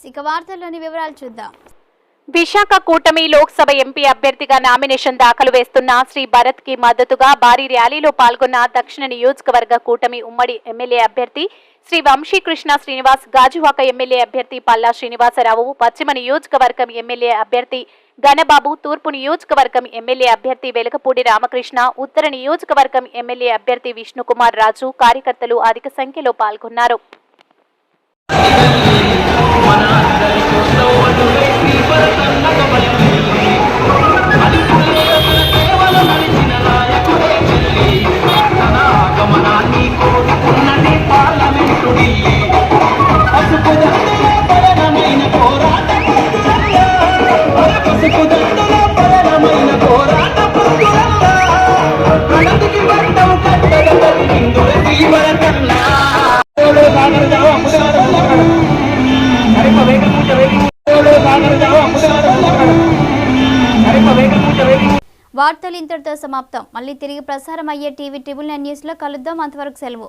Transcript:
ఇక వార్తల్లోని వివరాలు చూద్దాం. విశాఖ కూటమి లోక్సభ ఎంపీ అభ్యర్థిగా నామినేషన్ దాఖలు వేస్తున్న శ్రీ భరత్ కి మద్దతుగా భారీ ర్యాలీలో పాల్గొన్న దక్షిణ నియోజకవర్గ కూటమి ఉమ్మడి ఎమ్మెల్యే అభ్యర్థి శ్రీ వంశీకృష్ణ శ్రీనివాస్, గాజువాక ఎమ్మెల్యే అభ్యర్థి పల్లా శ్రీనివాసరావు, పశ్చిమ నియోజకవర్గం ఎమ్మెల్యే అభ్యర్థి గణబాబు, తూర్పు నియోజకవర్గం ఎమ్మెల్యే అభ్యర్థి వెలకపూడి రామకృష్ణ, ఉత్తర నియోజకవర్గం ఎమ్మెల్యే అభ్యర్థి విష్ణుకుమార్ రాజు కార్యకర్తలు అధిక సంఖ్యలో పాల్గొన్నారు. వార్తలు ఇంతటితో సమాప్తం. మళ్ళీ తిరిగి ప్రసారం అయ్యే టీవీ 9 న్యూస్ లో కలుద్దాం. అంతవరకు సెలవు.